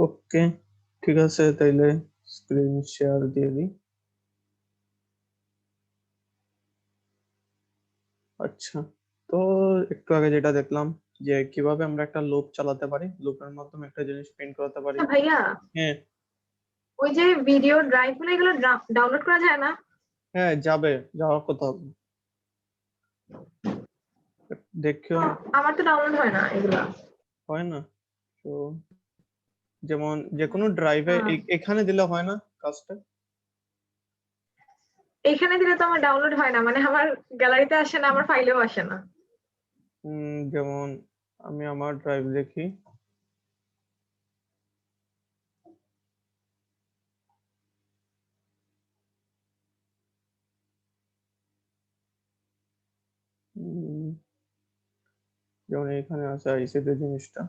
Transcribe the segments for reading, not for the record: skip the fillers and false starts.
ওকে, ঠিক আছে, তাইলে স্ক্রিন শেয়ার দিয়ে দিই। আচ্ছা, তো একটু আগে যেটা দেখলাম যে কিভাবে আমরা একটা লুপ চালাতে পারি, লুপের মাধ্যমে একটা জিনিস প্রিন্ট করতে পারি। আচ্ছা ভাইয়া, হ্যাঁ ওই যে ভিডিও ড্রাইভ গুলো এগুলো ডাউনলোড করা যায় না? হ্যাঁ, যাওয়ার কথা হবে। দেখিও, আমার তো ডাউনলোড হয় না এগুলা। হয় না। তো যেমন যে কোনো ড্রাইভে হ্যাঁ, এখানে দিলে হয় না কাজটা। এইখানে দিলে তো আমার ডাউনলোড হয় না, মানে আমার গ্যালারিতে আসে না, আমার ফাইলেও আসে না। যেমন আমি আমার ড্রাইভ দেখি। উম, যেমন এখানে আছে আইসিতে জিনিসটা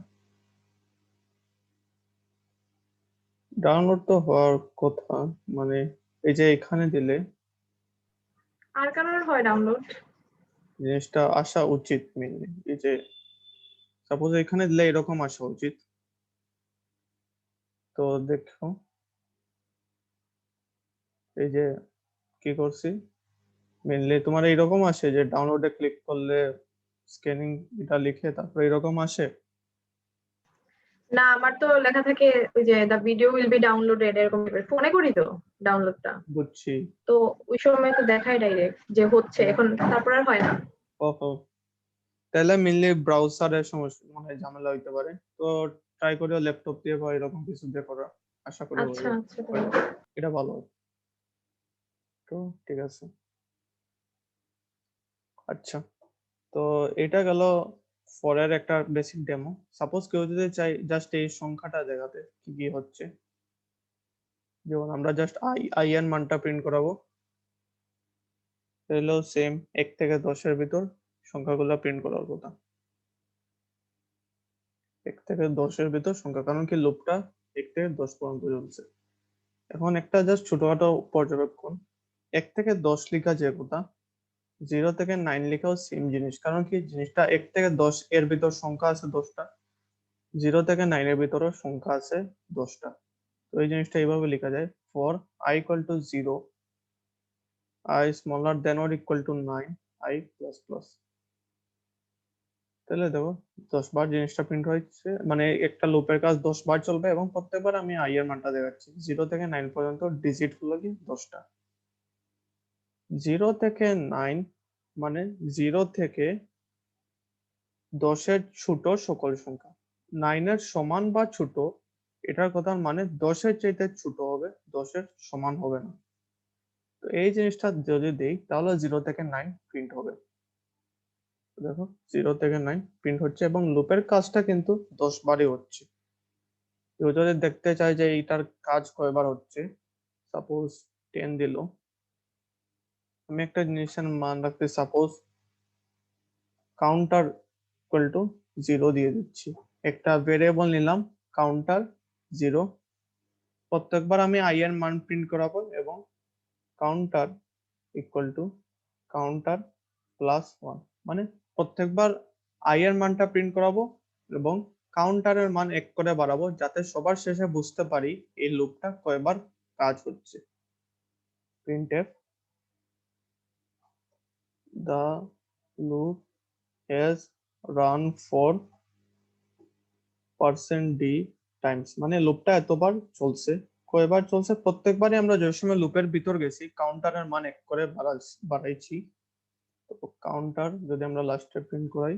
ডাউনলোড তো হওয়ার কথা, মানে এই যে এখানে দিলে আর কারোর হয় ডাউনলোড? জিনিসটা আসা উচিত মেনলি। এই যে সাপোজ এখানে দিলে এরকম আসা উচিত। তো দেখো, এই যে কি করছি, মেনলি তোমার এইরকম আসে যে ডাউনলোডে ক্লিক করলে স্ক্যানিং এটা লিখে তারপরে এরকম আসে। না, আমার তো লেখা থাকে ওই যে the video will be downloaded, এরকম ফোনে করি তো ডাউনলোডটা। বুঝছি। তো ওই সময় তো দেখায় ডাইরেক্ট যে হচ্ছে, এখন তারপর আর হয় না। ওহো, তাহলে মেনলি ব্রাউজারের সমস্যা, মানে ঝামেলা হইতে পারে। তো ট্রাই করিও ল্যাপটপ দিয়ে বা এরকম কিছু দিয়ে করা, আশা করি হয়ে আচ্ছা যাবে। আচ্ছা তাহলে। এটা ভালো হবে। তো ঠিক আছে। আচ্ছা, তো এটা গেল ফরের একটা বেসিক ডেমো। সাপোজ কেউ যদি চাই জাস্ট এই সংখ্যাটা দেখাতে কি কি হচ্ছে, যেমন আমরা জাস্ট আই এর মানটা প্রিন্ট করাবো, তাহলে সেম 1 থেকে 10-এর ভিতর সংখ্যাগুলো প্রিন্ট করার কথা। 1 থেকে 10-এর ভিতর সংখ্যা, কারণ কি লুপটা 1 থেকে 10 পর্যন্ত চলছে। এখন একটা জাস্ট ছোটখাটো পর্যবেক্ষণ, 1 থেকে 10 লেখা যে কথা, 0 থেকে 9 লেখাও সেম জিনিস। কারণ কি জিনিসটা 1 থেকে 10 এর ভিতর সংখ্যা আছে 10টা, 0 থেকে 9 এর ভিতরও সংখ্যা আছে 10টা। তো এই জিনিসটা এইভাবে লেখা যায়, for i equal to 0, i smaller than or equal to 9, i plus plus। তাহলে দেখো 10 বার জিনিসটা প্রিন্ট হচ্ছে, মানে একটা লুপের কাজ 10 বার চলবে এবং প্রত্যেকবার আমি i এর মানটা দেখাচ্ছি। 0 থেকে 9 পর্যন্ত ডিজিট হলো কি 10টা। 0 থেকে 9 মানে 0 থেকে 10-এর ছোট সকল সংখ্যা। 9 এর সমান বা ছোট, এটার কথা মানে 10-এর চাইতে ছোট হবে, 10-এর সমান হবে না। তো এই জিনিসটা যদি দেই তাহলে 0 থেকে 9 প্রিন্ট হবে। দেখো 0 থেকে 9 প্রিন্ট হচ্ছে এবং লুপের কাজটা কিন্তু 10 বারই হচ্ছে। কেউ যদি দেখতে চায় যে এইটার কাজ কয়বার হচ্ছে, সাপোজ 10 দিল, আমি একটা জিনিসের মান রাখতে সাপোজ কাউন্টার ইকুয়াল টু 0 দিয়ে দিচ্ছি। একটা ভেরিয়েবল নিলাম কাউন্টার 0, প্রত্যেকবার আমি i এর মান প্রিন্ট করাবো এবং counter equal to counter plus 1, মানে প্রত্যেকবার i এর মানটা প্রিন্ট করাবো এবং কাউন্টারের মান 1 করে বাড়াবো, যাতে সবার শেষে বুঝতে পারি এই লুপটা কয়বার কাজ হচ্ছে। printf the loop has run for %d Times, মানে লুপটা এতবার চলছে। কয়বার চলছে, প্রত্যেকবারই আমরা যে সময় লুপের ভিতর গেছি কাউন্টারের মান 1 করে বাড়াইছি। তো কাউন্টার যদি আমরা লাস্টে প্রিন্ট করাই,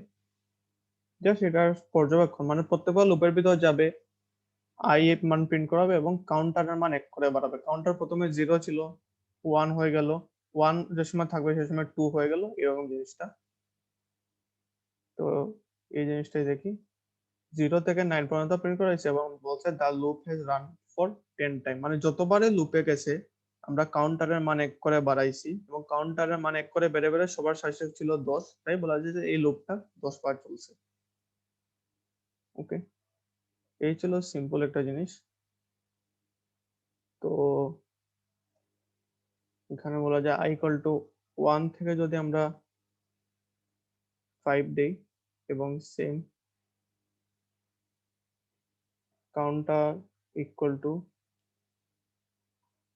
জাস্ট এটার পর্যবেক্ষণ, মানে প্রত্যেকবার লুপের ভিতর যাবে, i এর মান প্রিন্ট করাবে এবং কাউন্টারের মান 1 করে বাড়াবে। কাউন্টার প্রথমে 0 ছিল, 1 হয়ে গেল, 1 যে সময় থাকবে সে সময় 2 হয়ে গেল, এরকম জিনিসটা। তো এই জিনিসটাই দেখি, 0 থেকে 9 পর্যন্ত প্রিন্ট করেছে এবং বলছে the loop has run for 10 time, মানে যতবারে লুপে গেছে আমরা কাউন্টারের মান 1 করে বাড়াইছি এবং কাউন্টারের মান 1 করে বেড়ে বেড়ে সবার শেষে ছিল 10, তাই বলা যায় যে এই লুপটা 10 বার চলছে। ওকে, এই ছিল সিম্পল একটা জিনিস। তো এখানে বলা যায় i equal to 1 থেকে যদি আমরা 5 দেই এবং same counter equal to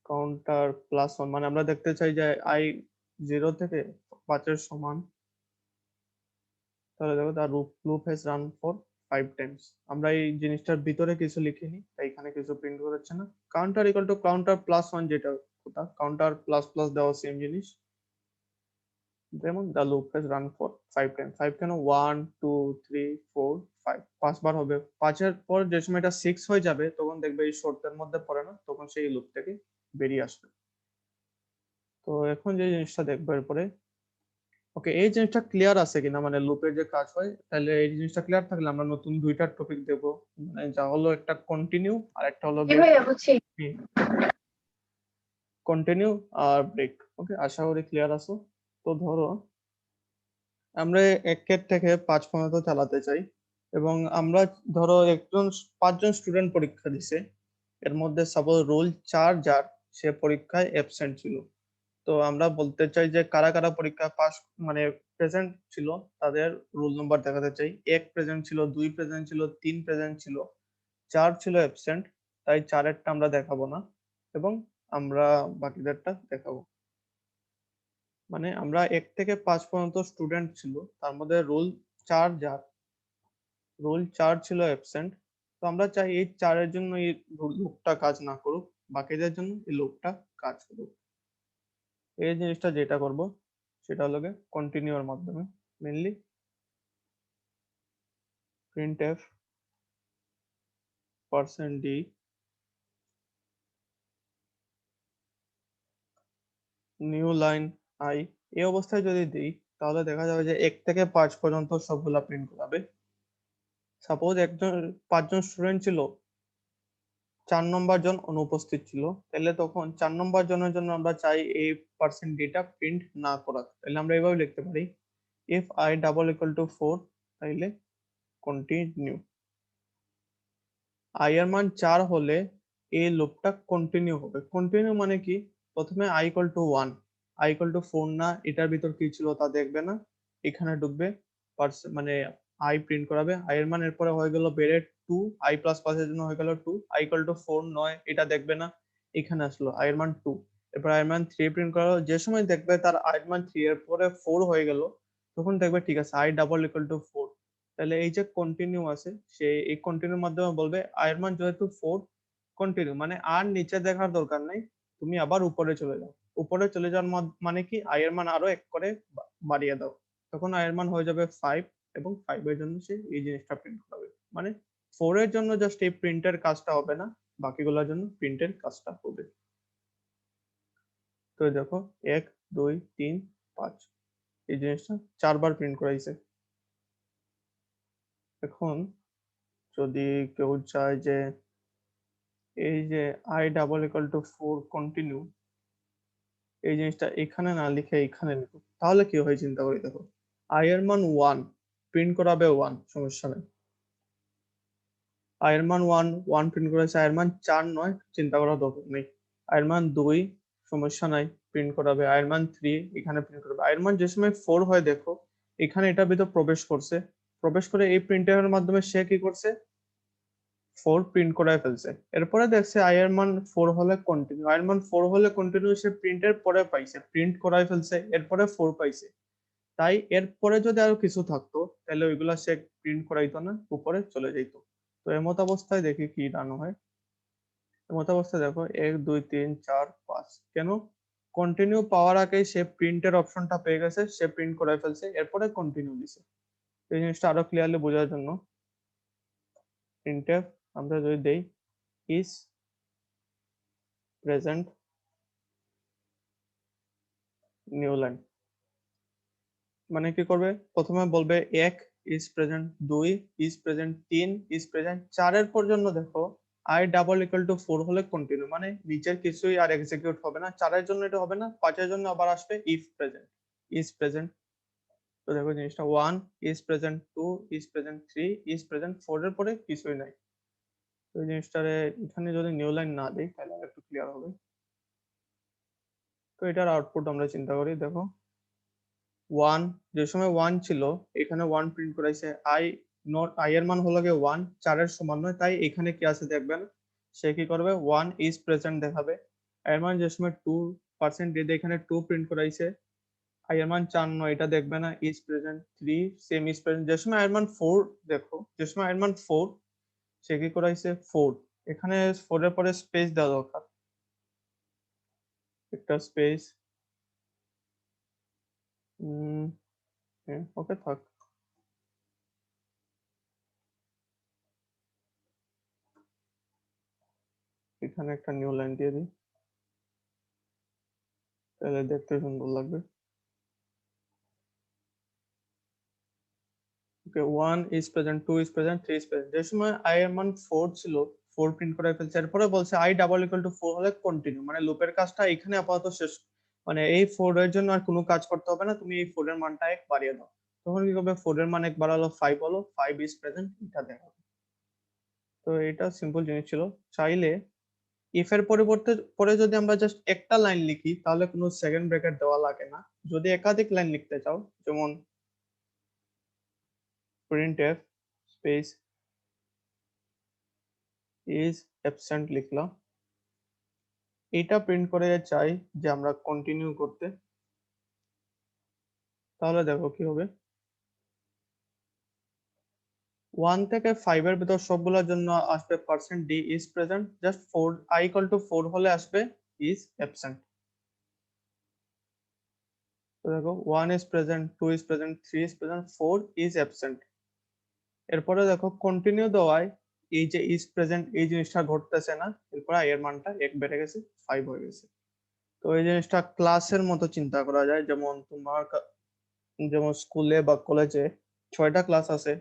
counter plus 1, মানে আমরা দেখতে চাই যে I 0 থেকে 5 এর সমান, তাহলে দেখো the loop has run for 5 times. আমরা এই জিনিসটার ভিতরে কিছু লিখিনি, তাই এখানে কিছু প্রিন্ট করাচ্ছে না। Counter equal to counter plus 1, যেটা কথা কাউন্টার প্লাস প্লাস দেওয়া সেম জিনিস, যেমন the loop has run for 5 times. 5 কেন, 1 2 3 4 5, 5 বার হবে। 5 এর পর যে সময় এটা 6 হয়ে যাবে তখন দেখবে এই শর্তের মধ্যে পড়ে না, তখন সেই লুপ থেকে বেরিয়ে আসবে। তো এখন যে জিনিসটা দেখবো এরপরে, ওকে এই জিনিসটা ক্লিয়ার আছে কিনা, মানে লুপের যে কাজ হয়, তাহলে এই জিনিসটা ক্লিয়ার থাকলে আমরা নতুন দুইটা টপিক দেবো, মানে যা হলো একটা কন্টিনিউ আর একটা হলো জি ভাইয়া বুঝছি। কন্টিনিউ আর ব্রেক। ওকে আশা করি ক্লিয়ার আছো। তো ধরো আমরা 1 থেকে 5 পর্যন্ত চালাতে চাই, এবং আমরা ধরো 5 জন স্টুডেন্ট পরীক্ষা দিছে, এর মধ্যে সাপোজ রোল 4 যার, সে পরীক্ষায় অ্যাবসেন্ট ছিল। তো আমরা বলতে চাই যে কারা কারা পরীক্ষা পাস, মানে প্রেজেন্ট ছিল, তাদের রোল নাম্বার দেখাতে চাই। 1 প্রেজেন্ট ছিল, 2 প্রেজেন্ট ছিল, 3 প্রেজেন্ট ছিল, 4 ছিল অ্যাবসেন্ট, তাই 4 আমরা দেখাবো না, এবং আমরা বাকিদেরটা দেখাবো। মানে আমরা 1 থেকে 5 পর্যন্ত স্টুডেন্ট ছিল, তার মধ্যে রোল 4 যার, রোল 4 ছিল অ্যাবসেন্ট, তো আমরা চাই এই 4 জন্য এই লোকটা কাজ না করুক, বাকিদের জন্য এই লোকটা কাজ করুক। এই জিনিসটা যেটা করব সেটা হলো কন্টিনিউর মাধ্যমে, mainly printf %d new line I। এই অবস্থায় যদি দিই তাহলে দেখা যাবে যে 1 থেকে 5 পর্যন্ত সবগুলা প্রিন্ট করাবে। সাপোজ 5 জন স্টুডেন্ট ছিল, 4 নম্বর জন অনুপস্থিত ছিল, তাহলে তখন 4 নম্বর জনের জন্য আমরা চাই এই % ডেটা প্রিন্ট না করা, তাহলে আমরা এইভাবে লিখতে পারি if I double equal to 4, তাইলে কন্টিনিউ। I এর মান 4 হলে এই লুপটা কন্টিনিউ হবে। কন্টিনিউ মানে কি, প্রথমে I equal to 1, I equal to 4 না, এটার ভিতর কি ছিল তা দেখবে না, এখানে ঢুকবে, মানে I প্রিন্ট করাবে। I এর মান এরপরে হয়ে গেল বেড়ে 2, I প্লাস পাসের জন্য হয়ে গেল 2, I equal to 4 নয়, এটা দেখবে না, এখানে আসলো I এর মান 2, এরপর I এর মান 3 প্রিন্ট করা হলো। যে সময় দেখবে তার I এর মান 3 এর পরে 4 হয়ে গেল, তখন দেখবে ঠিক আছে I ডাবল ইকুয়াল টু 4, তাহলে এই যে কন্টিনিউ আছে, সে এই কন্টিনিউর মাধ্যমে বলবে I এর মান যেহেতু 4, কন্টিনিউ, মানে আর নিচে দেখার দরকার নাই, তুমি আবার উপরে চলে যাও। উপরে চলে যাওয়ার মানে কি, I এর মান আরো 1 করে বাড়িয়ে দাও, তখন I এর মান হয়ে যাবে 5, এবং 5 এর জন্য সে এই জিনিসটা প্রিন্ট করবে। মানে 4 এর জন্য জাস্ট এই প্রিন্টের কাজটা হবে না, বাকিগুলোর জন্য প্রিন্টের কাজটা হবে। তো দেখো 1 2 3 5 এই জিনিসটা 4 বার প্রিন্ট করাইছে। এখন যদি কেউ চায় যে এই যে I double equal to 4 continue, এই জিনিসটা এখানে না লিখে এখানে লিখো, তাহলে কি হয় চিন্তা করে দেখো। I এর মান 1, প্রিন্ট করাবে 1, সমস্যা নেই। I এর মান 1 প্রিন্ট করেছে, I এর মান 4 নয়, চিন্তা করার দরকার নেই। I এর মান 2, সমস্যা নাই, প্রিন্ট করাবে। I এর মান 3, এখানে প্রিন্ট করবে। I এর মান যে সময় 4 হয় দেখো, এখানে এটার ভিতর প্রবেশ করছে, প্রবেশ করে এই প্রিন্টারের মাধ্যমে সে কি করছে, 4 প্রিন্ট করায় ফেলছে। এরপরে দেখছে I এর মান 4 হলে কন্টিনিউ, I এর মান 4 হলে কন্টিনিউ, সে প্রিন্টের পরে পাইছে, প্রিন্ট করায় ফেলছে, এরপরে 4 পাইছে, তাই এরপরে যদি আরো কিছু থাকতো তাহলে ওইগুলা সে প্রিন্ট করাইতো না, উপরে চলে যাইতো। তো এমত অবস্থায় দেখি কি রান হয়। এমত অবস্থায় দেখো 1 2 3 4 5, কেন, কন্টিনিউ পাওয়ার আগে সে প্রিন্টের অপশনটা পেয়ে গেছে, সে প্রিন্ট করায় ফেলছে, এরপরে কন্টিনিউ দিছে। এই জিনিসটা আরো ক্লিয়ারলি বোঝার জন্য printf আমরা যদি দেই is present new line, মানে কি করবে, প্রথমে বলবে 1 is present, 2 is present, 3 is present, 4 এর পর্যন্ত দেখো I ডাবল ইকুয়াল টু 4 হলে কন্টিনিউ, মানে নিচের কিছুই আর এক্সিকিউট হবে না। 4 এর জন্য এটা হবে না, 5 এর জন্য আবার আসবে if present, is present। তো দেখো জিনিসটা 1 is present, 2 is present, 3 is present, 4 এর পরে কিছুই নাই। তো এই জিনিসটারে এখানে যদি নিউ লাইন না দিই তাহলে একটু ক্লিয়ার হবে। তো এটার আউটপুট আমরা চিন্তা করি, দেখো 1, যে সময় 1 ছিল এখানে 1 প্রিন্ট করাইছে, I এর মান হলো 1, 4 এর সমান নয়, তাই এখানে কি আছে দেখবেন, সে কি করবে 1 ইজ প্রেজেন্ট দেখাবে। এর মানে যে সময় 2% দিয়ে এখানে 2 প্রিন্ট করাইছে, আই এর মান 4 নয়, এটা দেখবে না, is present 3 same is present. যে সময় আই এর মান 4 দেখো, যে সময় আই এর মান 4 সে কি করাইছে 4, এখানে 4 এর পরে স্পেস দেওয়া দরকার, একটা স্পেস। ওকে থাক। এখানে একটা নিউ লাইন দিয়ে দিই, তাহলে দেখতে সুন্দর লাগবে। ওকে 1 is present, 2 is present, 3 is present. যে সময় আই এর মান 4 ছিল, 4 প্রিন্ট করে ফেলছে। এরপরে বলছে আই ডাবল ইকুয়াল টু 4 হলে কন্টিনিউ, মানে লুপের কাজটা এখানে আপাতত শেষ, মানে এই 4 এর জন্য আর কোনো কাজ করতে হবে না, তুমি এই 4 এর মানটা 1 বাড়িয়ে দাও। তখন কি করবে, 4 এর মান 1 বাড়ালো 5 হলো, 5 ইজ প্রেজেন্ট, এটা দেখো। তো এটা সিম্পল জিনিস ছিল। চাইলে ইফ এর পরিবর্তে পরে যদি আমরা জাস্ট একটা লাইন লিখি তাহলে কোনো সেকেন্ড ব্র্যাকেট দেওয়া লাগে না। যদি একাধিক লাইন লিখতে চাও, যেমন printf স্পেস ইজ অ্যাবসেন্ট লিখলাম, এটা প্রিন্ট করে চাই যে আমরা কন্টিনিউ করতে, তাহলে দেখো কি হবে। 1 থেকে 5 এর ভিতর সবগুলোর জন্য আসবে percent D is present, just 4 I equal to 4 হলে আসবে ইজ অ্যাবসেন্ট। তো দেখো 1 is present, 2 is present, 3 is present, 4 is absent. এরপরে দেখো কন্টিনিউ দেওয়ায় এই যে ইজ প্রেজেন্ট এই জিনিসটা ঘটতেছে না, এরপরে আই এর মানটা 1 বেড়ে গেছে, 5 হয়ে গেছে। তো এই জিনিসটা ক্লাসের মতো চিন্তা করা যায়, যেমন তোমার যেমন স্কুলে বা কলেজে 6টা ক্লাস আছে,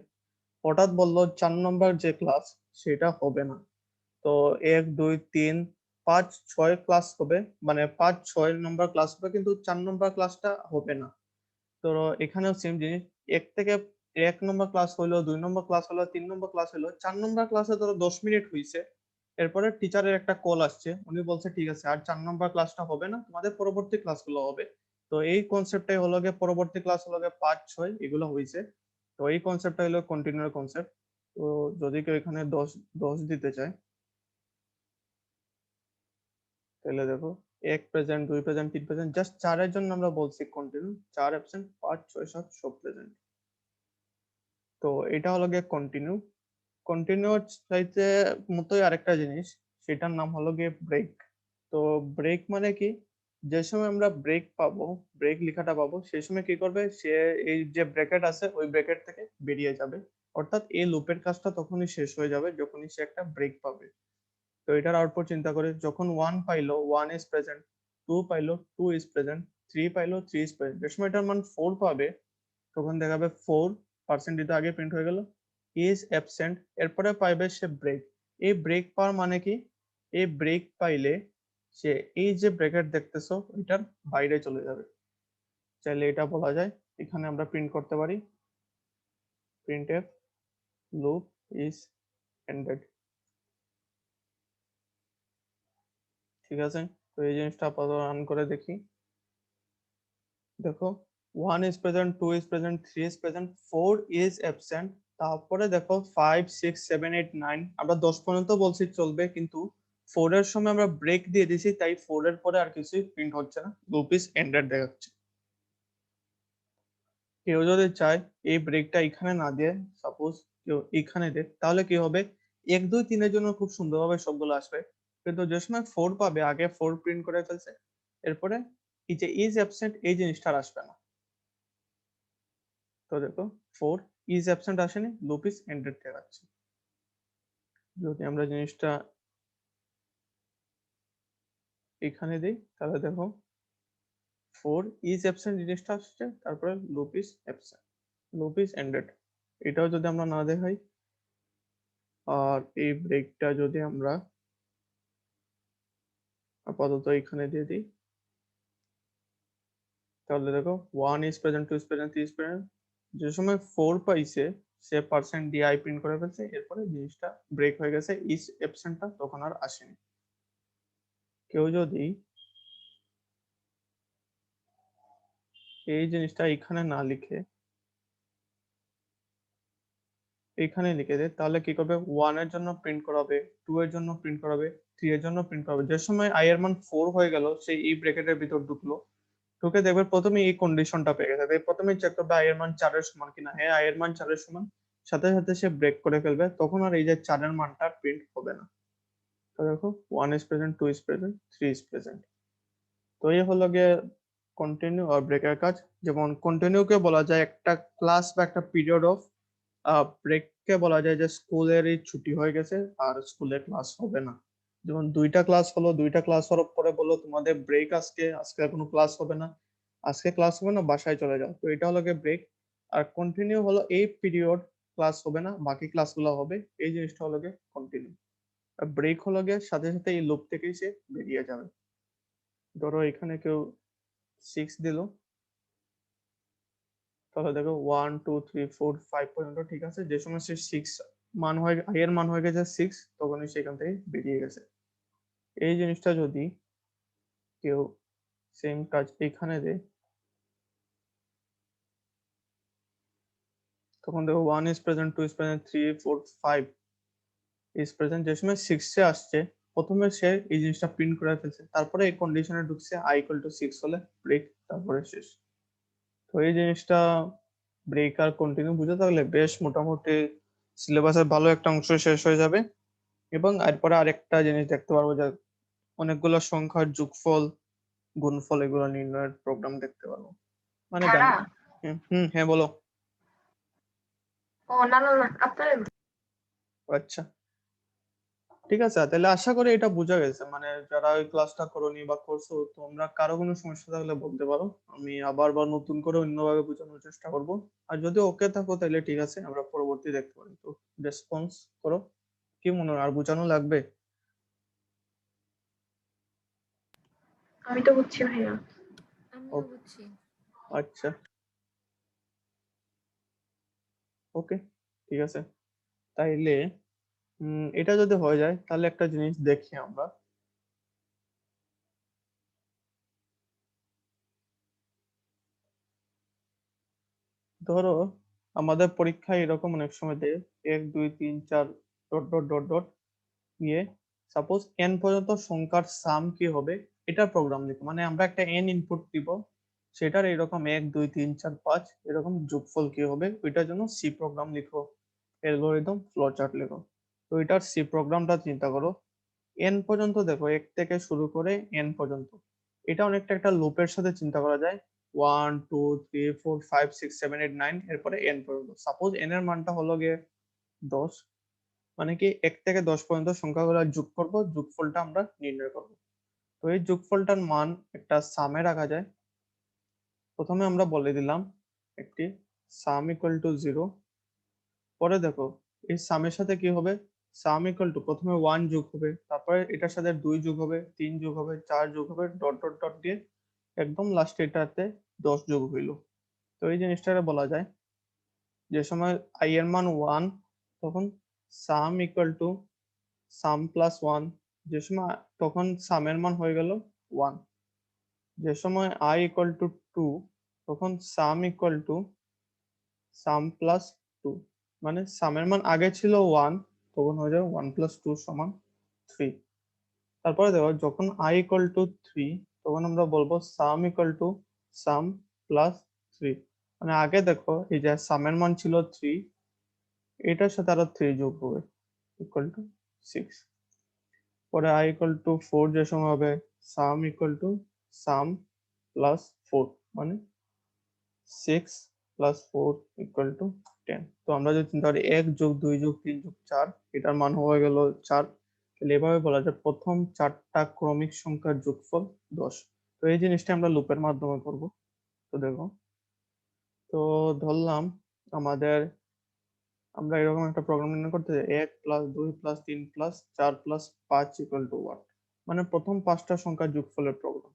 হঠাৎ বললো 4 নম্বর যে ক্লাস সেটা হবে না, তো 1 2 3 5 6 ক্লাস হবে, মানে 5 6 নম্বর ক্লাস হবে, কিন্তু 4 নম্বর ক্লাসটা হবে না। তো এখানেও সেম জিনিস, 1 নম্বর ক্লাস হলো, 2 নম্বর ক্লাস হলো, 3 নম্বর ক্লাস হলো, 4 নম্বর ক্লাসে ধরো 10 মিনিট হয়েছে, এরপরে টিচারের একটা কল আসছে, উনি বলছে ঠিক আছে আর 4 নম্বর ক্লাসটা হবে না, তোমাদের পরবর্তী ক্লাসগুলো হবে। তো এই কনসেপ্টটাই হলো গিয়ে পরবর্তী ক্লাস হলো গিয়ে 5 6 এগুলো হয়েছে। তো এই কনসেপ্টটা হলো কন্টিনিউয়ার কনসেপ্ট। তো যদি কেউ এখানে 10 দিতে চায় তাহলে দেখো 1 প্রেজেন্ট, 2 প্রেজেন্ট, 3 প্রেজেন্ট, জাস্ট 4 এর জন্য আমরা বলছি কন্টিনিউ, 4 অ্যাবসেন্ট, 5 6 7 সব প্রেজেন্ট। তো এটা হলো গিয়ে কন্টিনিউ। কন্টিনিউ চাইতে মতোই আরেকটা জিনিস, সেটার নাম হলো গিয়ে ব্রেক। তো ব্রেক মানে কি, যে সময় আমরা ব্রেক পাবো, ব্রেক লেখাটা পাবো, সেই সময় কি করবে সে, এই যে ব্র্যাকেট আছে ওই ব্র্যাকেট থেকে বেরিয়ে যাবে, অর্থাৎ এই লুপের কাজটা তখনই শেষ হয়ে যাবে যখনই সে একটা ব্রেক পাবে। তো এটার আউটপুট চিন্তা করে, যখন 1 পাইলো 1 ইজ প্রেজেন্ট, 2 পাইলো 2 ইজ প্রেজেন্ট, 3 পাইলো 3 ইজ প্রেজেন্ট, যে সময় এটার মান 4 পাবে তখন দেখাবে 4% দিতে আগে প্রিন্ট হয়ে গেল, ইজ অ্যাবসেন্ট, এরপরে পাইবে সে ব্রেক। এই ব্রেক পাওয়ার মানে কি, এই ব্রেক পাইলে সে এই যে ব্র্যাকেট দেখতেছো এটার বাইরে চলে যাবে। চাইলে এটা বলা যায়, এখানে আমরা প্রিন্ট করতে পারি printf loop is ended, ঠিক আছে। তো এই জিনিসটা আপাতত রান করে দেখি। দেখো 1 is present, 2 is present, 3 is present, 4 is absent, তারপরে দেখো 5 6 7 8 9, আমরা 10 পর্যন্ত বলছি চলবে, কিন্তু 4 এর সময় আমরা ব্রেক দিয়ে দিয়েছি, তাই 4 এর পরে আর কিছুই প্রিন্ট হচ্ছে না, লুপ ইজ এন্ডেড দেখাচ্ছে। কেউ যদি চায় এই ব্রেকটা এখানে না দিয়ে সাপোজ কেউ এখানে দেয়, তাহলে কি হবে, 1 2 3 এর জন্য খুব সুন্দরভাবে সবগুলো আসবে, কিন্তু যে সময় 4 পাবে আগে 4 প্রিন্ট করে ফেলছে, এরপরে এই যে ইজ অ্যাবসেন্ট এই জিনিসটা আর আসবে না। তো দেখো 4 ইজ অ্যাবসেন্ট আসেনি, লুপ ইজ এন্ডেড দেখাচ্ছে। যদি আমরা জিনিসটা এখানে দিই তাহলে দেখো 4 ইজ অ্যাবসেন্ট জিনিসটা আসছে, তারপরে loop is absent, loop is ended. এটাও যদি আমরা না দেখাই, আর এই ব্রেকটা যদি আমরা আপাতত এখানে দিয়ে দিই, তাহলে দেখো 1 is present, 2 is present, 3 is present, যে সময় 4 পাইছে সে পার্সেন্ট ডি আই প্রিন্ট করে ফেলছে, এরপরে জিনিসটা ব্রেক হয়ে গেছে, ইজ অ্যাবসেন্টটা তখন আর আসেনি। কেউ যদি এই জিনিসটা এখানে না লিখে এখানে লিখে দেয়, তাহলে কি করবে, 1 এর জন্য প্রিন্ট করাবে, 2 এর জন্য প্রিন্ট করাবে, 3 এর জন্য প্রিন্ট করাবে। যে সময় i এর মান 4 হয়ে গেল, সেই এই ব্র্যাকেটের ভিতর ঢুকলো, ঢুকে দেখবে প্রথমে এই কন্ডিশনটা পেয়ে গেছে, তাই প্রথমে চেক করবে i এর মান 4 এর সমান কিনা। হ্যাঁ, i এর মান 4 এর সমান, সাথে সাথে সে ব্রেক করে ফেলবে, তখন আর এই যে 4 এর মানটা প্রিন্ট হবে না। তো দেখো 1 is present, 2 is present, 3 is present। তো এই হলো গিয়ে কন্টিনিউ আর ব্রেকের কাজ। যেমন কন্টিনিউ কে বলা যায় একটা ক্লাস বা একটা পিরিয়ড অফ, ব্রেক কে বলা যায় যে স্কুলের এই ছুটি হয়ে গেছে আর স্কুলে ক্লাস হবে না। যেমন দুইটা ক্লাস হলো, দুইটা ক্লাস হওয়ার পরে বললো তোমাদের ব্রেক, আজকে আজকে আর কোনো ক্লাস হবে না, আজকে ক্লাস হবে না, বাসায় চলে যাও। তো এটা হলো গিয়ে ব্রেক। আর কন্টিনিউ হলো এই পিরিয়ড ক্লাস হবে না, বাকি ক্লাসগুলো হবে, এই জিনিসটা হলো গিয়ে কন্টিনিউ। আর ব্রেক হলো গিয়ে সাথে সাথে এই লুপ থেকেই সে বেরিয়ে যাবে। ধরো এখানে কেউ 6 দিল, তাহলে দেখো 1 2 3 4 5 পর্যন্ত ঠিক আছে। যে সময় সে 6 মান হয়ে, i এর মান হয়ে গেছে 6, তখনই সেখান থেকে বেরিয়ে গেছে। এই জিনিসটা যদি কেউ সেম কাজ এখানে দেয়, তখন দেখো 1 is present, 2 is present, 3 4 5 is present। যে সময় 6 এ আসছে, প্রথমে সে এই জিনিসটা প্রিন্ট করে ফেলছে, তারপরে এই কন্ডিশনে ঢুকছে i equal to 6 হলে ব্রেক, তারপরে শেষ। তো এই জিনিসটা ব্রেক আর কন্টিনিউ বুঝে থাকলে বেশ মোটামুটি সিলেবাসের ভালো একটা অংশ শেষ হয়ে যাবে। এবং এরপরে আরেকটা জিনিস দেখতে পারবো যে অনেকগুলো সংখ্যার যোগফল, গুণফল এগুলো নির্ণয়ের প্রোগ্রাম দেখতে পারবো। মানে ধারা? হ্যাঁ বলো। ও না না না, আপনার আচ্ছা, ঠিক আছে, তাহলে আশা করি এটা বোঝা গেছে। মানে যারা ওই ক্লাসটা করোনি বা করছো, তোমরা কারো কোনো সমস্যা থাকলে বলতে পারো, আমি আবার বা নতুন করে অন্যভাবে বোঝানোর চেষ্টা করব। আর যদি ওকে থাকো তাহলে ঠিক আছে, আমরা পরবর্তী দেখতে পারি। তো রেসপন্স করো, কি মনে হয় আর বোঝানো লাগবে? আমি তো বুঝছি ভাইয়া। আমিও ও- বুঝছি। আচ্ছা, ওকে, ঠিক আছে। তাইলে এটা যদি হয়ে যায়, তাহলে একটা জিনিস দেখি আমরা। ধরো আমাদের পরীক্ষায় এরকম অনেক সময় দেয় 1 2 3 4 ডট ডট ডট ডট দিয়ে, সাপোজ n পর্যন্ত সংখ্যার সাম কি হবে এটা প্রোগ্রাম লিখো। মানে আমরা একটা n ইনপুট দিব, সেটার এরকম 1 2 3 4 5 এরকম যোগফল কি হবে, ওইটার জন্য সি প্রোগ্রাম লিখো, অ্যালগরিদম ফ্লো চার্ট লিখো। তো এটার সি প্রোগ্রামটা চিন্তা করো। n পর্যন্ত দেখো, 1 থেকে শুরু করে n পর্যন্ত, এটা অনেকটা একটা লুপের সাথে চিন্তা করা যায়। 1 2 3 4 5 6 7 8 9, এরপরে n পর্যন্ত। সাপোজ n এর মানটা হলো গিয়ে 10, মানে কি 1 থেকে 10 পর্যন্ত সংখ্যাগুলো যোগ করব, যোগফলটা আমরা নির্ণয় করব। তো এই যোগফলটার মান একটা সামে রাখা যায়। প্রথমে আমরা বলে দিলাম একটি সাম ইকুয়াল টু 0। পরে দেখো এই সামের সাথে কি হবে, সাম ইকুয়াল টু প্রথমে 1 যোগ হবে, তারপরে এটার সাথে 2 যোগ হবে, 3 যোগ হবে, 4 যোগ হবে, ডট ডট ডট দিয়ে একদম লাস্টে এটাতে 10 যোগ হইল। তো এই জিনিসটাকে বলা যায়, যে সময় i এর মান 1, তখন সাম ইকুয়াল টু সাম প্লাস 1। যে সময় তখন সামের মান হয়ে গেল 1। যে সময় i ইকুয়াল টু 2, তখন সাম ইকুয়াল টু সাম প্লাস 2। মানে সামের মান আগে ছিল 1, তখন হয়ে যাবে 1 প্লাস 2 সমান 3। তারপরে দেখো যখন i ইকুয়াল টু 3, তখন আমরা বলবো সাম ইকুয়াল টু সাম প্লাস 3। মানে আগে দেখো এই যে সামের মান ছিল 3, এটার সাথে আরো 3 যোগ হবে, ইকুয়াল টু 6। পরে i ইকুয়াল টু 4 যে সময় হবে সাম ইকুয়াল টু সাম প্লাস 4, মানে 6 প্লাস 4 ইকুয়াল টু 10। তো আমরা যদি চিন্তা করি 1 যোগ 2 যোগ 3 যোগ 4, এটার মান হয়ে গেল 4। তাহলে এভাবে বলা যায় প্রথম 4টা ক্রমিক সংখ্যার যোগফল 10। তো এই জিনিসটা আমরা লুপের মাধ্যমে করব। তো দেখো, তো ধরলাম আমাদের, আমরা এরকম একটা প্রোগ্রাম নির্ণয় করতে চাই 1 plus 2 plus 3 plus 4 plus 5 equal to 1, মানে প্রথম 5টা সংখ্যার যোগফলের প্রোগ্রাম।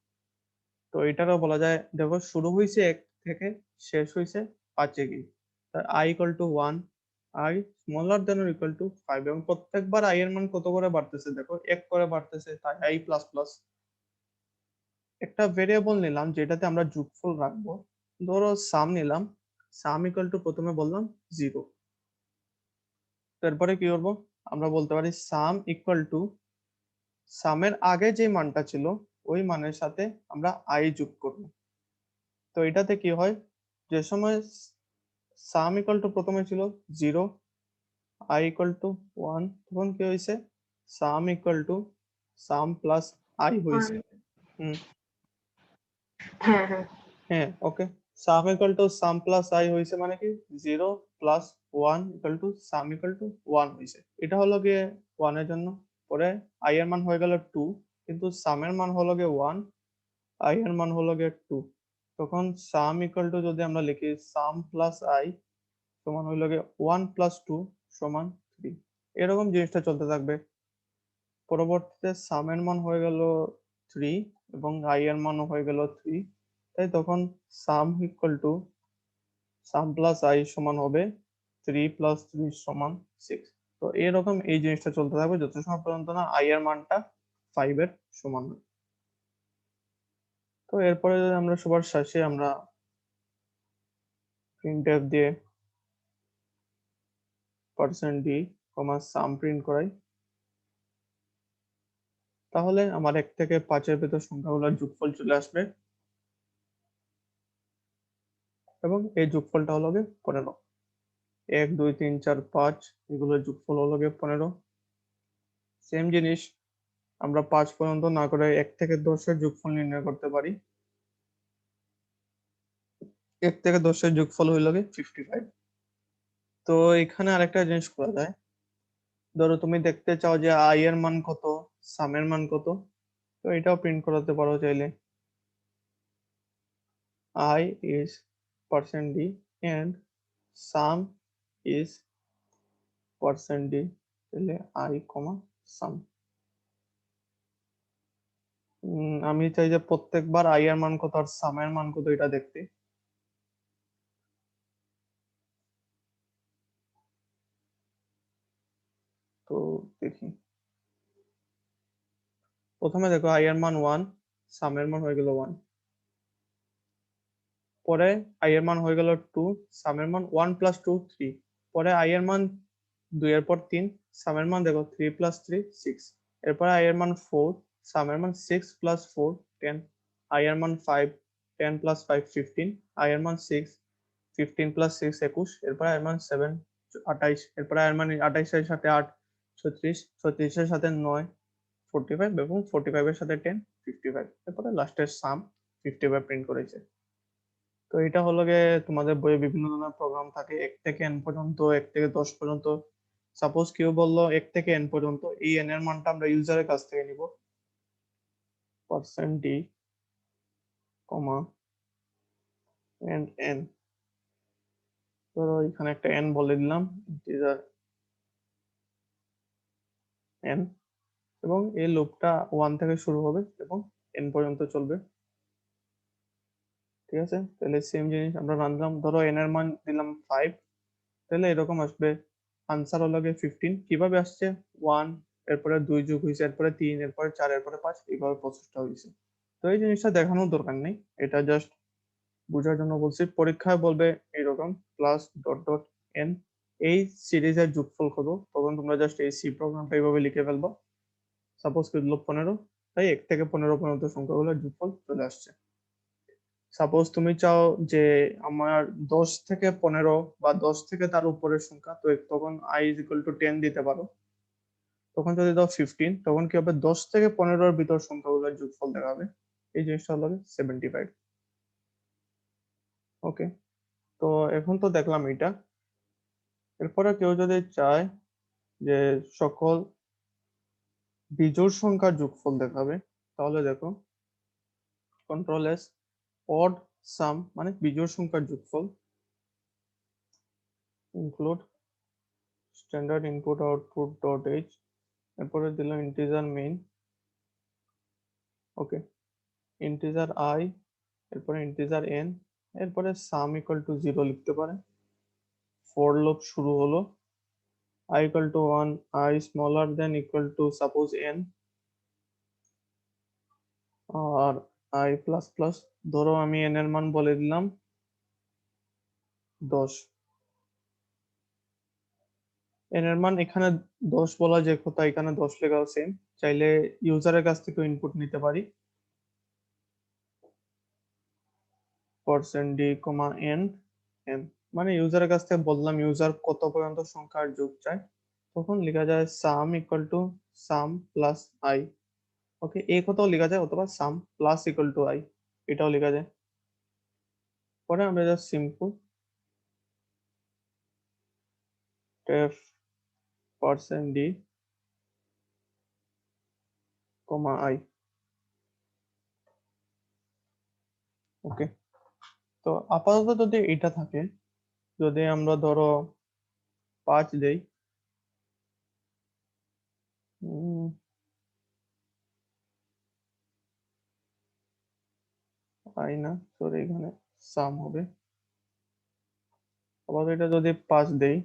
তো এটারও বলা যায়, দেখো শুরু হয়েছে 1 থেকে, শেষ হয়েছে 5 এ গিয়ে। তার i equal to 1, i smaller than or equal to 5, এবং প্রত্যেকবার i এর মান কত করে বাড়তেছে দেখো, 1 করে বাড়তেছে, তাই i প্লাস প্লাস। একটা ভেরিয়েবল নিলাম যেটাতে আমরা যোগফল রাখবো, ধরো সাম নিলাম। সাম ইকুয়াল টু প্রথমে বললাম 0, তারপরে কি করব, আমরা বলতে পারি সাম ইকুয়াল টু সামের আগে যে মানটা ছিল ওই মানের সাথে আমরা আই যোগ করব। তো এটাতে কি হয়, যে সময় সাম ইকুয়াল টু প্রথমে ছিল 0, আই ইকুয়াল টু 1, তখন কি হয়েছে, sum equal to sum plus i হয়েছে। হুম, হ্যাঁ হ্যাঁ হ্যাঁ, okay. Sum equal to sum plus i হয়েছে মানে কি 0 plus 1 equal to sum equal to 1 হয়েছে। এটা হলো গিয়ে 1 এর জন্য। পরে আই এর মান হয়ে গেল 2, কিন্তু সামের মান হলো গিয়ে 1, আই এর মান হলো গিয়ে 2। তখন সাম ইকুয়াল টু যদি আমরা লিখি সাম প্লাস আই সমান হইলো গিয়ে 1 প্লাস 2 সমান 3। এরকম জিনিসটা চলতে থাকবে। পরবর্তীতে সামের মান হয়ে গেল 3 এবং আই এর মানও হয়ে গেল 3। তাই তখন সাম equal to sum plus I সমান হবে 3 প্লাস 3 সমান 6। তো এরকম এই জিনিসটা চলতে থাকবে যত সময় পর্যন্ত না আই এর মানটা 5 এর সমান হয়। তো এরপরে যদি আমরা সবার শেষে আমরা প্রিন্টএফ দিয়ে %d, সাম প্রিন্ট করাই, তাহলে আমার 1 থেকে 5 এর ভেতর সংখ্যাগুলোর যোগফল চলে আসবে এবং এই যোগফলটা হলো গিয়ে 15। 1 2 3 4 5 এগুলোর যোগফল হলো গিয়ে 15। সেম জিনিস আমরা 5 পর্যন্ত না করে 1 থেকে 10 এর যোগফল নির্ণয় করতে পারি। 1 থেকে 10 এর যোগফল হইল গিয়ে 55। তো এখানে আরেকটা জিনিস করা যায়, ধরো তুমি দেখতে চাও যে আই এর মান কত, সামের মান কত, তো এটাও প্রিন্ট করাতে পারো চাইলে। I is %d and sum is %d, তাহলে I, sum। আমি চাই যে প্রত্যেকবার আই এর মান কত আর সামের মান কত এটা দেখতে। তো দেখি, প্রথমে দেখো আই এর মান 1, সামের মান হয়ে গেল 1। পরে আই এর মান হয়ে গেল 2, সামের মান 1 প্লাস 2 3। পরে আই এর মান 2 এর পর 3, সামের মান দেখো 3 প্লাস 3 6। এরপরে আই এর মান 4, সামের মান 6 প্লাস 4 10। আই এর মান 5, 10 প্লাস 5 15। আই এর মান 6, 15 প্লাস 6 21। এরপরে আই এর মান 7 28। এরপরে আই এর মান 28 এর সাথে 8 36, 36 এর সাথে 9 45 এবং 45 এর সাথে 10 55। এরপরে লাস্টের সাম 55 প্রিন্ট করেছে। তো এটা হলো গিয়ে তোমাদের বইয়ে বিভিন্ন ধরনের প্রোগ্রাম থাকে 1 থেকে n পর্যন্ত, 1 থেকে 10 পর্যন্ত। সাপোজ কেউ বললো 1 থেকে n পর্যন্ত, এই n এর মানটা আমরা ইউজারের কাছ থেকে নিব %d, and n। ধরো এখানে একটা n বলে দিলাম, ইন্টিজার n, এবং এই লুপটা 1 থেকে শুরু হবে এবং n পর্যন্ত চলবে। ঠিক আছে, তাহলে সেম জিনিস আমরা রান দিলাম, ধরো n এর মান দিলাম 5, তাহলে এরকম আসবে। আনসার হলো গিয়ে 15। কিভাবে আসছে, 1 এরপরে 2 যোগ হয়েছে, এরপরে 3, এরপরে 4, এরপরে 5, এইভাবে প্রসেসটা হয়েছে। তো এই জিনিসটা দেখানোর দরকার নেই, এটা জাস্ট বোঝার জন্য বলছি। পরীক্ষায় বলবে এইরকম প্লাস ডট ডট এন, এই সিরিজের যোগফল কত, তখন তোমরা জাস্ট এই সি প্রোগ্রামটা এইভাবে লিখে ফেলবো। সাপোজ কি দিল 15, তাই 1 থেকে 15 পর্যন্ত সংখ্যাগুলোর যোগফল চলে আসছে। সাপোজ তুমি চাও যে আমার 10 থেকে 15 বা 10 থেকে তার উপরের সংখ্যা, তো তখন i is equal to 10 দিতে পারো। তখন যদি দাও 15, তখন কি হবে, 10 থেকে 15 এর ভিতর সংখ্যাগুলোর যোগফল দেখাবে। এই জিনিসটা হলো 75। ওকে, তো এখন তো দেখলাম এটা। এরপরে কেউ যদি চায় যে সকল বিজোড় সংখ্যার যোগফল দেখাবে, তাহলে দেখো কন্ট্রোল এস, অড সাম মানে বিজোড় সংখ্যার যোগফল, include standard input output dot H, এরপরে দিলাম integer main, okay, integer I, এরপরে ইন্টিজার এন, এরপরে সাম ইকুয়াল টু 0 লিখতে পারে। ফর লুপ শুরু হলো, i equal to 1, i smaller than equal to suppose n, আর i প্লাস প্লাস, ধরো আমি n এর মান বলে দিলাম 10। n এর মান এখানে 10 বলা যে কথা, এখানে 10 লেখাও সেম। চাইলে ইউজারের কাছ থেকে ইনপুট নিতে পারি, %d, n m, মানে ইউজারের কাছ থেকে বললাম ইউজার কত পর্যন্ত সংখ্যার যোগ চায়, তখন লেখা যায় sum equal to sum plus I। ওকে, এই কথাও লেখা যায়, অথবা sum plus equal to I, এটাও লেখা যায়। পরে আমরা just simple def %d, I। ওকে, তো আপাতত যদি এটা থাকে, যদি আমরা ধরো 5 দেই, I না, সরি, এখানে সাম হবে। আপাতত এটা যদি 5 দেই,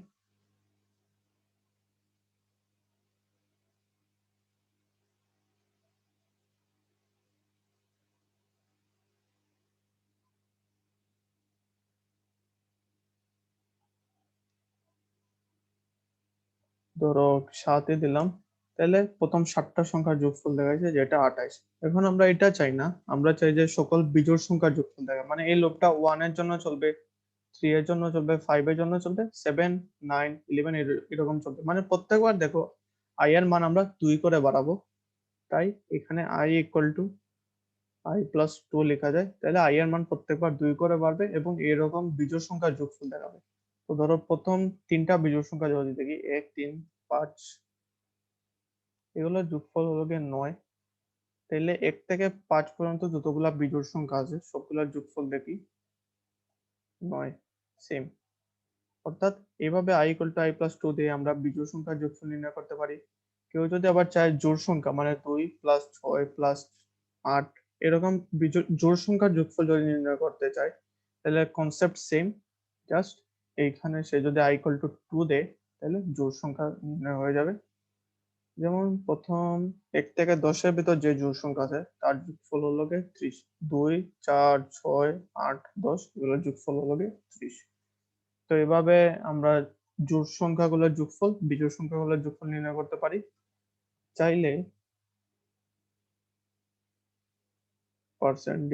ধরো 7 দিলাম, তাহলে প্রথম 7টা সংখ্যার যোগফল দেখাচ্ছে, যেটা 28। এখন আমরা এটা চাই না, আমরা চাই যে সকল বিজোড় সংখ্যার যোগফল দেখা, মানে এই লোপটা 1 এর জন্য চলবে, 3 এর জন্য চলবে, 5 এর জন্য চলবে, 7, 9, 11 এরকম চলবে। মানে প্রত্যেকবার দেখো i এর মান আমরা 2 করে বাড়াবো, তাই এখানে i ইকুয়াল টু i+2 লেখা যায়। তাহলে i এর মান প্রত্যেকবার 2 করে বাড়বে এবং এরকম বিজোড় সংখ্যার যোগফল দেখাবে। তো ধরো প্রথম 3টা বিজোড় সংখ্যা যদি দেখি, 1, 3, 5, এগুলোর যোগফল হলো গিয়ে 9। তাহলে 1 থেকে 5 পর্যন্ত যতগুলা বিজোড় সংখ্যা আছে সবগুলোর যোগফল দেখি 9, সেম। অর্থাৎ এইভাবে i = i+2 দিয়ে আমরা বিজোড় সংখ্যার যোগফল নির্ণয় করতে পারি। কেউ যদি আবার চায় জোড় সংখ্যা, মানে 2 + 6 + 8, এরকম জোড় সংখ্যার যোগফল যদি নির্ণয় করতে চায়, তাহলে কনসেপ্ট সেম, জাস্ট এইখানে সে যদি i = 2 দেয়, তাহলে জোড় সংখ্যা নির্ণয় হয়ে যাবে। যেমন প্রথম 1 থেকে 10 এর ভিতর যে জোড় সংখ্যা আছে তার যোগফল হলো গিয়ে 30, 2, 4, 6, 8, 10, এগুলোর যোগফল হলো গিয়ে 30। তো এভাবে আমরা জোড় সংখ্যাগুলোর যোগফল, বিজোড় সংখ্যাগুলোর যোগফল নির্ণয় করতে পারি। চাইলে %d,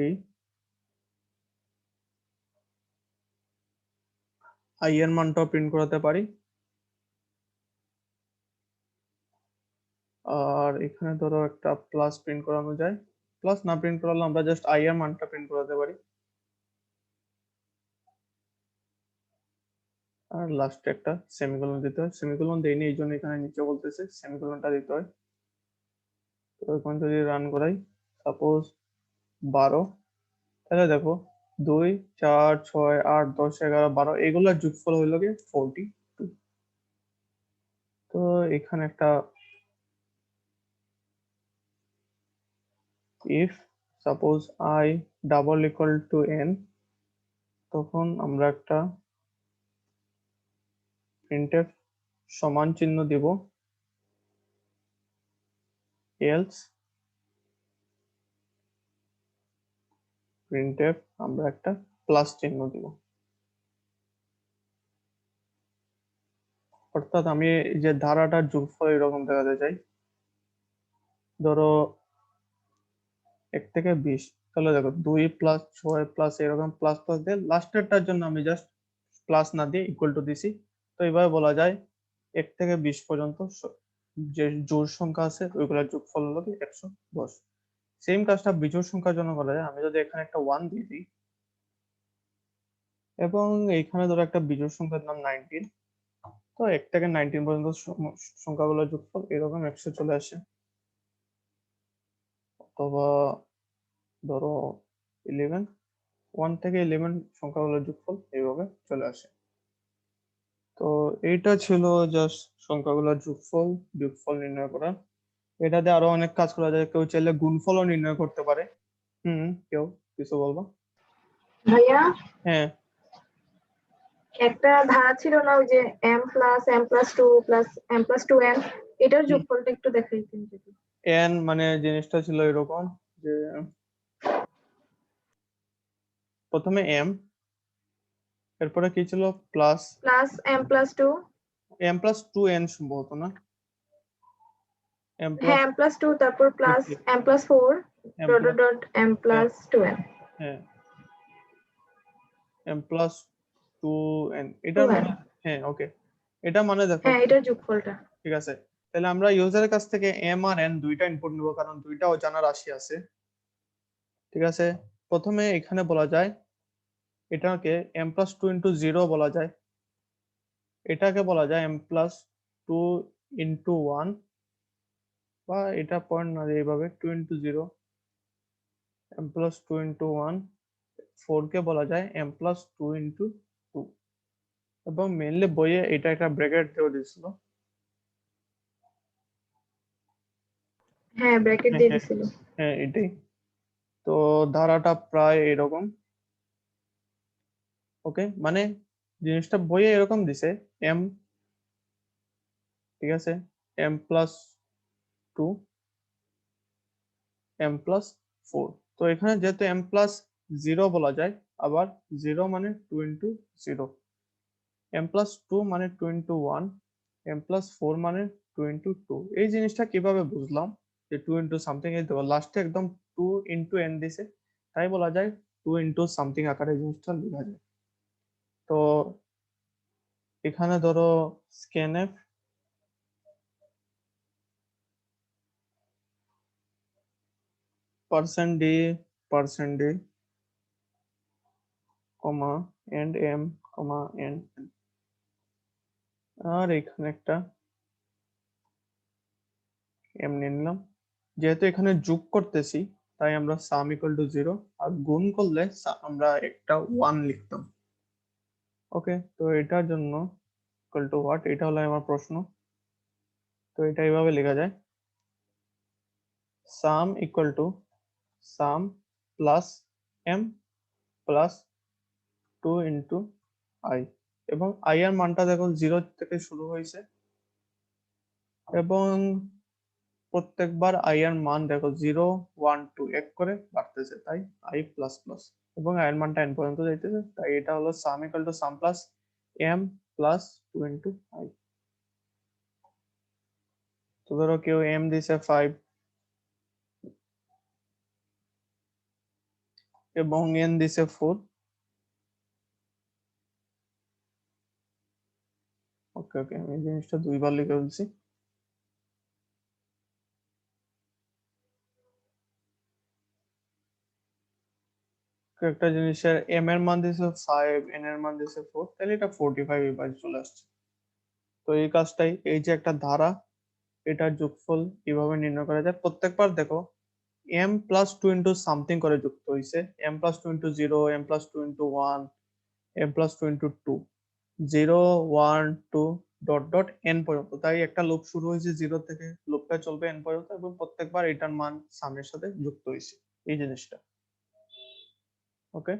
i এর মানটাও প্রিন্ট করাতে পারি। আর এখানে ধরো একটা প্লাস প্রিন্ট করানো যায়, প্লাস না প্রিন্ট করালে আমরা জাস্ট i এর মানটা প্রিন্ট করাতে পারি। আর লাস্টে একটা সেমিকোলন দিতে হয়, সেমিকোলন দেইনি এই জন্য এখানে নিচে বলতেছে সেমিকোলনটা দিতে হয়। তো এখন যদি রান করাই, সাপোজ 12, তাহলে দেখো 2, 4, 6, 8, 10, 11, 12 এগুলোর যোগফল হইল গিয়ে 42। তো এখানে একটা if suppose I = n, তখন আমরা একটা printf সমান চিহ্ন দিব, else printf আমরা একটা প্লাস চিহ্ন দিব। অর্থাৎ আমি যে ধারাটার যোগফল এরকম দেখাতে চাই, ধরো 1 থেকে 20, তাহলে দেখো 2 + 6 + এরকম প্লাস প্লাস দিয়ে লাস্টেরটার জন্য আমি জাস্ট প্লাস না দিয়ে ইকুয়াল টু দিছি। তো এইভাবে বলা যায় 1 থেকে 20 পর্যন্ত যে জোড় সংখ্যা আছে ওইগুলোর যোগফল হলো কি 110। সেম কাজটা বিজোড় সংখ্যার জন্য করা যায়। আমি যদি এখানে একটা 1 দিয়ে দিই এবং এইখানে ধরো একটা বিজোড় সংখ্যার নাম 19, তো 1 থেকে 19 পর্যন্ত সংখ্যাগুলোর যোগফল এরকম 100 চলে আসে। অথবা ধরো 11, 1 থেকে 11 সংখ্যাগুলোর যোগফল এইভাবে চলে আসে। তো এইটা ছিল জাস্ট সংখ্যাগুলোর যোগফল বিয়োগফল নির্ণয় করা। এটাতে আরো অনেক কাজ করা যায়, কেউ চাইলে গুণফলও নির্ণয় করতে পারে। কেউ কিছু বলবো? ভাইয়া, হ্যাঁ, একটা ধারা ছিল না ওই যে m+m+2 m+2n, এটার যোগফলটা একটু দেখাই দিন যদি। n মানে জিনিসটা ছিল এরকম যে প্রথমে m, এরপরে কি ছিল প্লাস m+2, m+2n সম্ভবত না, m হ্যাঁ m plus 2 তারপর plus m plus 4 m dot dot dot m plus 2n হ্যাঁ m+2n এটা 2n মানে হ্যাঁ ওকে, এটা মানে দেখো হ্যাঁ এটার যোগফলটা। ঠিক আছে, তাহলে আমরা ইউজারের কাছ থেকে m আর n দুইটা ইনপুট নিব কারণ দুইটা অজানা রাশি আছে। ঠিক আছে, প্রথমে এখানে বলা যায় এটাকে m+2 ইন্টু 0 বলা যায়, এটাকে বলা যায় m+2 ইন্টু 1, বা এটা পয়েন্ট না এইভাবে 2 ইন্টু 0 m+2 ইন্টু 1, 4 কে বলা যায় m+2 ইন্টু 2, এবং মেইনলি বইয়ে এটা একটা ব্র্যাকেট দিয়ে দিয়েছিল। হ্যাঁ ব্র্যাকেট দিয়ে দিছিল। হ্যাঁ এটাই, তো ধারাটা প্রায় এরকম। ওকে, মানে জিনিসটা বইয়ে এরকম দিছে m, ঠিক আছে, m+2 m+4, তো এখানে যেহেতু m+0 বলা যায়, আবার 0 মানে 2 ইন্টু 0, m+2 মানে 2 ইন্টু 1, m+4 মানে 2 ইন্টু 2। এই জিনিসটা কিভাবে বুঝলাম যে 2 ইন্টু সামথিং, এই দেখো লাস্টে একদম 2 ইন্টু n দিছে, তাই বলা যায় 2 ইন্টু সামথিং আকারে জিনিসটা লেখা যায়। তো এখানে ধরো scanf %d %d comma and m comma n, আর এখানে একটা m নিয়ে নিলাম। যেহেতু এখানে যোগ করতেছি তাই আমরা সাম ইকুয়াল টু 0, আর গুণ করলে আমরা একটা 1 লিখতাম। ওকে, তো এটার জন্য ইকুয়াল টু হোয়াট, এটা হলো আমার প্রশ্ন। তো এটা এইভাবে লেখা যায় সাম equal to sum plus m plus 2 into i, এবং i এর মানটা দেখো 0 থেকে শুরু হয়েছে, এবং প্রত্যেকবার i এর মান দেখো 0 1 2 এক করে বাড়তেছে, তাই i প্লাস প্লাস, এবং i এর মানটা n পর্যন্ত যাইতেছে, তাই এটা হলো সাম equal to sum plus m plus 2 into i। তো ধরো কেউ m দিছে 5 এবং n দিছে 4। ওকে ওকে, আমি এই জিনিসটা দুইবার লিখে ফেলছি। একটা জিনিসের m এর মান দিছে 5, n এর মান দিছে 4, তাহলে এটা 45 এবার চলে আসছে। তো এই কাজটাই, এই যে একটা ধারা, এটার যোগফল কিভাবে নির্ণয় করা যায়, প্রত্যেকবার দেখো m+2 ইন্টু সামথিং করে যুক্ত হয়েছে, m+2 into 0, m+2 into 1, m+2 into 2, 0 1 2 dot dot n পর্যন্ত, তাই একটা লুপ শুরু হয়েছে 0 থেকে, লুপটা চলবে n পর্যন্ত, এবং প্রত্যেকবার এটার মান সামের সাথে যুক্ত হয়েছে এই জিনিসটা। ওকে,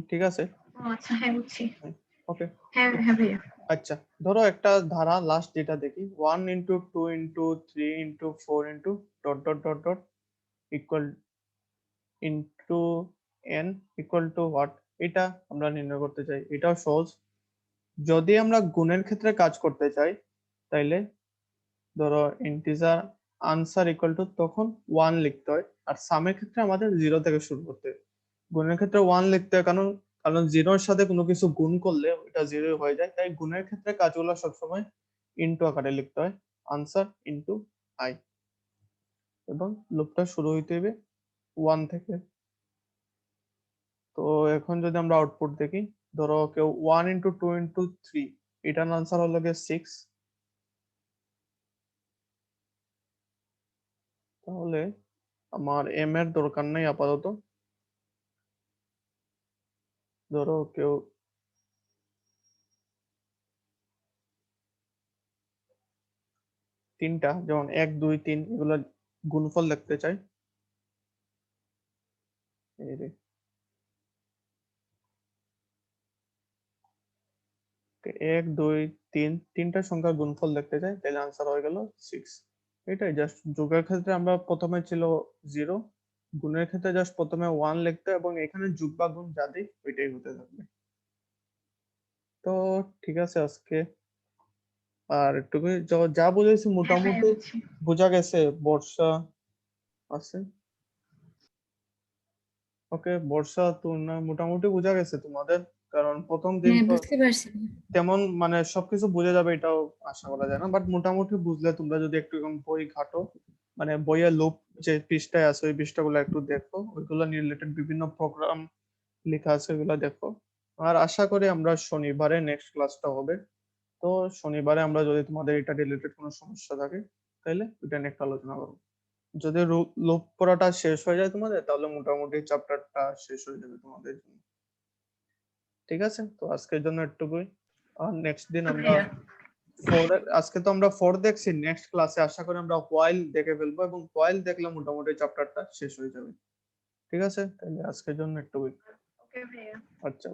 ঠিক আছে। আচ্ছা হ্যাঁ বুঝছি। ওকে, হ্যাঁ হ্যাঁ ভাইয়া। আচ্ছা, ধরো একটা ধারা লাস্ট যেটা দেখি 1 into 2 into 3 into 4 into dot dot dot dot equal into n equal to what, এটা আমরা নির্ণয় করতে চাই। এটাও সহজ, যদি আমরা গুণের ক্ষেত্রে কাজ করতে চাই তাইলে ধরো ইন্টিজার আনসার ইকুয়াল টু তখন 1 লিখতে হয়, আর সামের ক্ষেত্রে আমাদের 0 থেকে শুরু করতে হয়। গুণের ক্ষেত্রে 1 লিখতে হয় কারণ কারণ 0 এর সাথে কোনো কিছু গুণ করলে ওটা 0 হয়ে যায়, তাই গুণের ক্ষেত্রে কাজগুলো সবসময় ইনটু আকারে লিখতে হয়, আনসার ইনটু i, এবং লুপটা শুরু হইতে হবে 1 থেকে। তো এখন যদি আমরা আউটপুট দেখি, ধরো কেউ 1 ইন্টু 2 ইন্টু 3, এটার আনসার হলো গিয়ে 6, তাহলে আমার m এর দরকার নাই আপাতত। ধরো কেউ তিনটা, যেমন 1 2 3 এগুলো গুণফল লিখতে চাই, এই রে 1 2 3, তিনটা সংখ্যার গুণফল দেখতে চাই, তাহলে আনসার হয়ে গেল 6। এটাই জাস্ট, যোগের ক্ষেত্রে আমরা প্রথমে ছিল 0, গুণের ক্ষেত্রে জাস্ট প্রথমে 1 লিখতে, এবং এখানে যোগ বা গুণ যা দিই ওইটাই হতে থাকবে। তো ঠিক আছে আজকে আর একটু যা বুঝেছি হ্যাঁ ভাইয়া মোটামুটি বুঝছি। বোঝা গেছে বর্ষা আছে। ওকে, বর্ষা তো না মোটামুটি বোঝা গেছে তোমাদের, কারণ প্রথম দিন হ্যাঁ তো বুঝতে পারছি। তেমন মানে সবকিছু বোঝা যাবে এটাও আশা করা যায় না, বাট মোটামুটি বুঝলে তোমরা যদি একটু এরকম বই ঘাটো, মানে বইয়ের লুপ যে পৃষ্ঠায় আছে ওই পৃষ্ঠাগুলো একটু দেখো, ওইগুলো নিয়ে রিলেটেড বিভিন্ন প্রোগ্রাম লেখা আছে ওইগুলো দেখো। আর আশা করি আমরা শনিবারে নেক্সট ক্লাসটা হবে। তো শনিবারে আমরা যদি তোমাদের এটা রিলেটেড কোনো সমস্যা থাকে তাহলে ওইটা নিয়ে একটা আলোচনা করবো। যদি লুপ পড়াটা শেষ হয়ে যায় তোমাদের তাহলে মোটামুটি চ্যাপ্টারটা শেষ হয়ে যাবে তোমাদের জন্য। ঠিক আছে, তো আজকের জন্য একটুকুই। আর নেক্সট দিন ওকে আমরা ভাইয়া। আজকে তো আমরা ফোর দেখছি, নেক্সট ক্লাসে আশা করি আমরা হোয়াইল দেখে ফেলবো, এবং হোয়াইল দেখলে মোটামুটি চ্যাপ্টারটা শেষ হয়ে যাবে। ঠিক আছে, তাহলে আজকের জন্য একটুকুই। ওকে ভাইয়া। আচ্ছা।